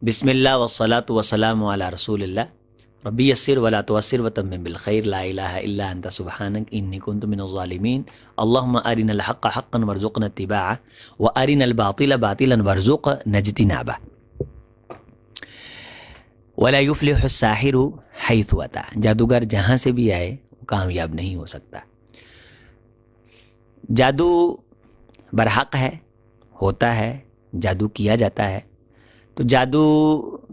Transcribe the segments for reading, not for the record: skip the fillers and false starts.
بسم اللہ والصلاۃ والسلام علی رسول اللہ ربی یسر ولا تعسر وتمم بالخیر لا الہ الا انت سبحانک انی کنت من الظالمین اللہم ارنا الحق حقا وارزقنا اتباعہ وارنا الباطل باطلا وارزقنا اجتنابہ ولا یفلح الساحر حیث اتی، جادوگر جہاں سے بھی آئے وہ کامیاب نہیں ہو سکتا۔ جادو برحق ہے، ہوتا ہے، جادو کیا جاتا ہے۔ تو جادو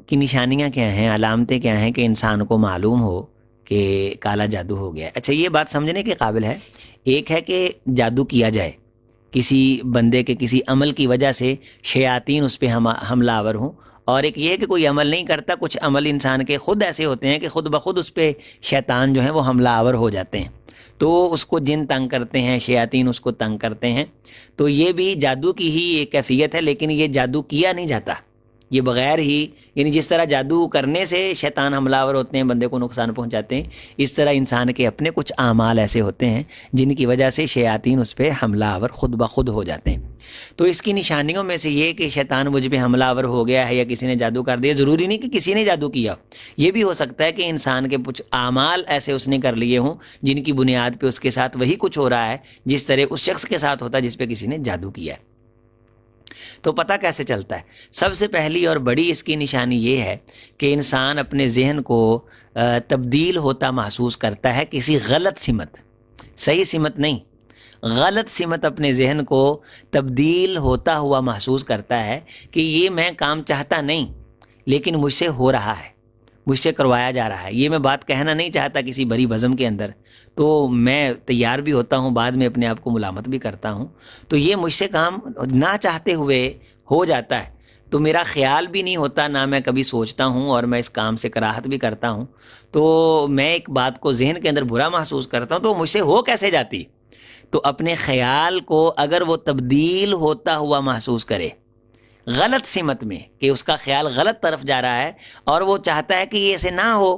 کی نشانیاں کیا ہیں، علامتیں کیا ہیں کہ انسان کو معلوم ہو کہ کالا جادو ہو گیا ہے؟ اچھا، یہ بات سمجھنے کے قابل ہے۔ ایک ہے کہ جادو کیا جائے، کسی بندے کے کسی عمل کی وجہ سے شیاطین اس پہ حملہ آور ہوں، اور ایک یہ کہ کوئی عمل نہیں کرتا، کچھ عمل انسان کے خود ایسے ہوتے ہیں کہ خود بخود اس پہ شیطان جو ہیں وہ حملہ آور ہو جاتے ہیں، تو اس کو جن تنگ کرتے ہیں، شیاطین اس کو تنگ کرتے ہیں۔ تو یہ بھی جادو کی ہی ایک کیفیت ہے، لیکن یہ جادو کیا نہیں جاتا، یہ بغیر ہی، یعنی جس طرح جادو کرنے سے شیطان حملہ آور ہوتے ہیں، بندے کو نقصان پہنچاتے ہیں، اس طرح انسان کے اپنے کچھ اعمال ایسے ہوتے ہیں جن کی وجہ سے شیاطین اس پہ حملہ آور خود بخود ہو جاتے ہیں۔ تو اس کی نشانیوں میں سے یہ کہ شیطان مجھ پہ حملہ آور ہو گیا ہے یا کسی نے جادو کر دیا، ضروری نہیں کہ کسی نے جادو کیا، یہ بھی ہو سکتا ہے کہ انسان کے کچھ اعمال ایسے اس نے کر لیے ہوں جن کی بنیاد پہ اس کے ساتھ وہی کچھ ہو رہا ہے جس طرح اس شخص کے ساتھ ہوتا ہے جس پہ کسی نے جادو کیا ہے۔ تو پتہ کیسے چلتا ہے؟ سب سے پہلی اور بڑی اس کی نشانی یہ ہے کہ انسان اپنے ذہن کو تبدیل ہوتا محسوس کرتا ہے کسی غلط سمت، صحیح سمت نہیں، غلط سمت اپنے ذہن کو تبدیل ہوتا ہوا محسوس کرتا ہے کہ یہ میں کام چاہتا نہیں لیکن مجھ سے ہو رہا ہے، مجھ سے کروایا جا رہا ہے۔ یہ میں بات کہنا نہیں چاہتا کسی بھری بزم کے اندر، تو میں تیار بھی ہوتا ہوں، بعد میں اپنے آپ کو ملامت بھی کرتا ہوں، تو یہ مجھ سے کام نہ چاہتے ہوئے ہو جاتا ہے، تو میرا خیال بھی نہیں ہوتا، نہ میں کبھی سوچتا ہوں، اور میں اس کام سے کراہت بھی کرتا ہوں۔ تو میں ایک بات کو ذہن کے اندر برا محسوس کرتا ہوں، تو مجھ سے ہو کیسے جاتی؟ تو اپنے خیال کو اگر وہ تبدیل ہوتا ہوا محسوس کرے غلط سمت میں، کہ اس کا خیال غلط طرف جا رہا ہے اور وہ چاہتا ہے کہ یہ ایسے نہ ہو،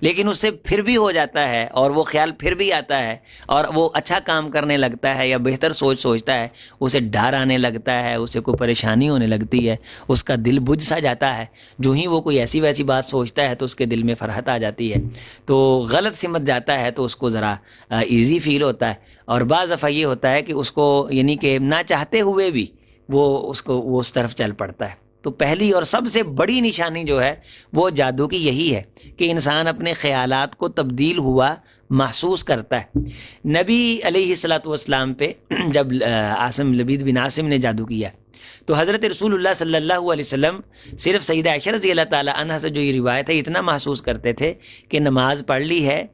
لیکن اس سے پھر بھی ہو جاتا ہے، اور وہ خیال پھر بھی آتا ہے، اور وہ اچھا کام کرنے لگتا ہے یا بہتر سوچتا ہے، اسے ڈر آنے لگتا ہے، اسے کوئی پریشانی ہونے لگتی ہے، اس کا دل بجھ سا جاتا ہے، جو ہی وہ کوئی ایسی ویسی بات سوچتا ہے تو اس کے دل میں فرحت آ جاتی ہے، تو غلط سمت جاتا ہے، تو اس کو ذرا ایزی فیل ہوتا ہے۔ اور بعض دفعہ یہ ہوتا ہے کہ اس کو، یعنی کہ نہ چاہتے ہوئے بھی وہ اس طرف چل پڑتا ہے۔ تو پہلی اور سب سے بڑی نشانی جو ہے وہ جادو کی یہی ہے کہ انسان اپنے خیالات کو تبدیل ہوا محسوس کرتا ہے۔ نبی علیہ الصلوۃ والسلام پہ جب لبید بن عاصم نے جادو کیا تو حضرت رسول اللہ صلی اللہ علیہ وسلم صرف سیدہ عائشہ رضی اللہ تعالی عنہا سے جو یہ روایت ہے اتنا محسوس کرتے تھے کہ نماز پڑھ لی ہے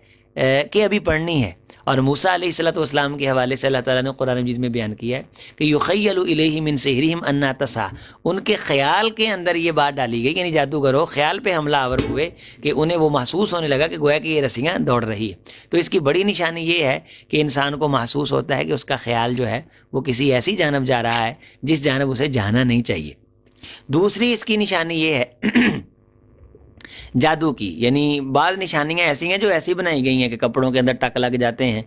کہ ابھی پڑھنی ہے، اور موسیٰ علیہ الصلوۃ والسلام کے حوالے سے اللہ تعالیٰ نے قرآن مجید میں بیان کیا ہے کہ یخیل الیہ من سحرہم انہا تسعی، ان کے خیال کے اندر یہ بات ڈالی گئی، یعنی جادوگروں خیال پہ حملہ آور ہوئے کہ انہیں وہ محسوس ہونے لگا کہ گویا کہ یہ رسیاں دوڑ رہی ہے۔ تو اس کی بڑی نشانی یہ ہے کہ انسان کو محسوس ہوتا ہے کہ اس کا خیال جو ہے وہ کسی ایسی جانب جا رہا ہے جس جانب اسے جانا نہیں چاہیے۔ دوسری اس کی نشانی یہ ہے جادو کی، یعنی بعض نشانیاں ایسی ہیں جو ایسی بنائی گئی ہیں کہ کپڑوں کے اندر ٹک لگ جاتے ہیں،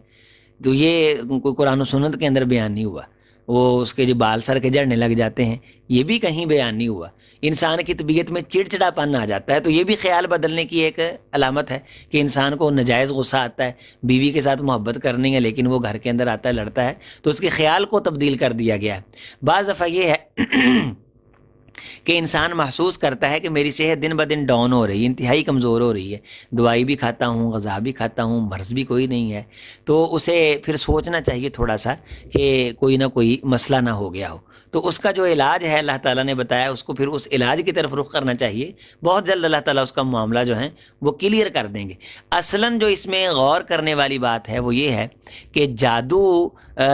تو یہ کوئی قرآن و سنت کے اندر بیان نہیں ہوا۔ وہ اس کے جو بال سر کے جڑنے لگ جاتے ہیں، یہ بھی کہیں بیان نہیں ہوا۔ انسان کی طبیعت میں چڑچڑاپن آ جاتا ہے، تو یہ بھی خیال بدلنے کی ایک علامت ہے کہ انسان کو ناجائز غصہ آتا ہے، بیوی کے ساتھ محبت کرنی ہے لیکن وہ گھر کے اندر آتا ہے لڑتا ہے، تو اس کے خیال کو تبدیل کر دیا گیا ہے۔ بعض دفعہ یہ ہے کہ انسان محسوس کرتا ہے کہ میری صحت دن بدن ڈاؤن ہو رہی ہے، انتہائی کمزور ہو رہی ہے، دوائی بھی کھاتا ہوں، غذا بھی کھاتا ہوں، مرض بھی کوئی نہیں ہے، تو اسے پھر سوچنا چاہیے تھوڑا سا کہ کوئی نہ کوئی مسئلہ نہ ہو گیا ہو۔ تو اس کا جو علاج ہے اللہ تعالیٰ نے بتایا، اس کو پھر اس علاج کی طرف رخ کرنا چاہیے، بہت جلد اللہ تعالیٰ اس کا معاملہ جو ہے وہ کلیئر کر دیں گے۔ اصلاً جو اس میں غور کرنے والی بات ہے وہ یہ ہے کہ جادو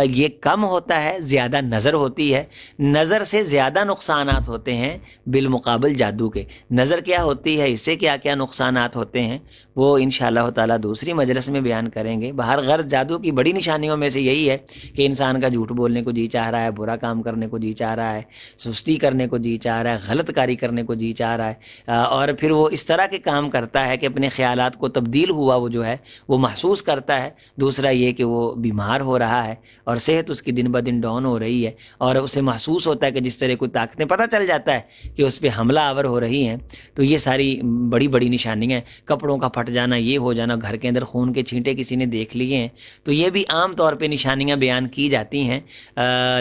یہ کم ہوتا ہے، زیادہ نظر ہوتی ہے، نظر سے زیادہ نقصانات ہوتے ہیں بالمقابل جادو کے۔ نظر کیا ہوتی ہے، اس سے کیا کیا نقصانات ہوتے ہیں، وہ انشاءاللہ تعالیٰ دوسری مجلس میں بیان کریں گے۔ بہر غرض جادو کی بڑی نشانیوں میں سے یہی ہے کہ انسان کا جھوٹ بولنے کو جی چاہ رہا ہے، برا کام کرنے کو جی جی چاہ رہا ہے، سستی کرنے کو جی چاہ رہا ہے، غلط کاری کرنے کو جی چاہ رہا ہے، اور پھر وہ اس طرح کے کام کرتا ہے کہ اپنے خیالات کو تبدیل ہوا وہ جو ہے وہ محسوس کرتا ہے۔ دوسرا یہ کہ وہ بیمار ہو رہا ہے اور صحت اس کی دن بدن ڈاؤن ہو رہی ہے، اور اسے محسوس ہوتا ہے کہ جس طرح کوئی طاقتیں، پتہ چل جاتا ہے کہ اس پہ حملہ آور ہو رہی ہیں۔ تو یہ ساری بڑی بڑی نشانیاں ہیں، کپڑوں کا پھٹ جانا، یہ ہو جانا، گھر کے اندر خون کے چھینٹے کسی نے دیکھ لیے ہیں، تو یہ بھی عام طور پہ نشانیاں بیان کی جاتی ہیں۔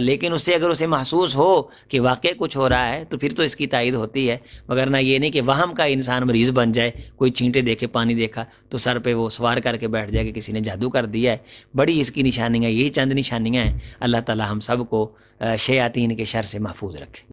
لیکن اس سے اگر اسے محسوس ہو کہ واقع کچھ ہو رہا ہے تو پھر تو اس کی تائید ہوتی ہے، مگر نہ یہ نہیں کہ وہم کا انسان مریض بن جائے، کوئی چھینٹے دیکھے، پانی دیکھا تو سر پہ وہ سوار کر کے بیٹھ جائے کہ کسی نے جادو کر دیا ہے۔ بڑی اس کی نشانیاں، یہی چند نشانیاں ہیں۔ اللہ تعالی ہم سب کو شیاطین کے شر سے محفوظ رکھے۔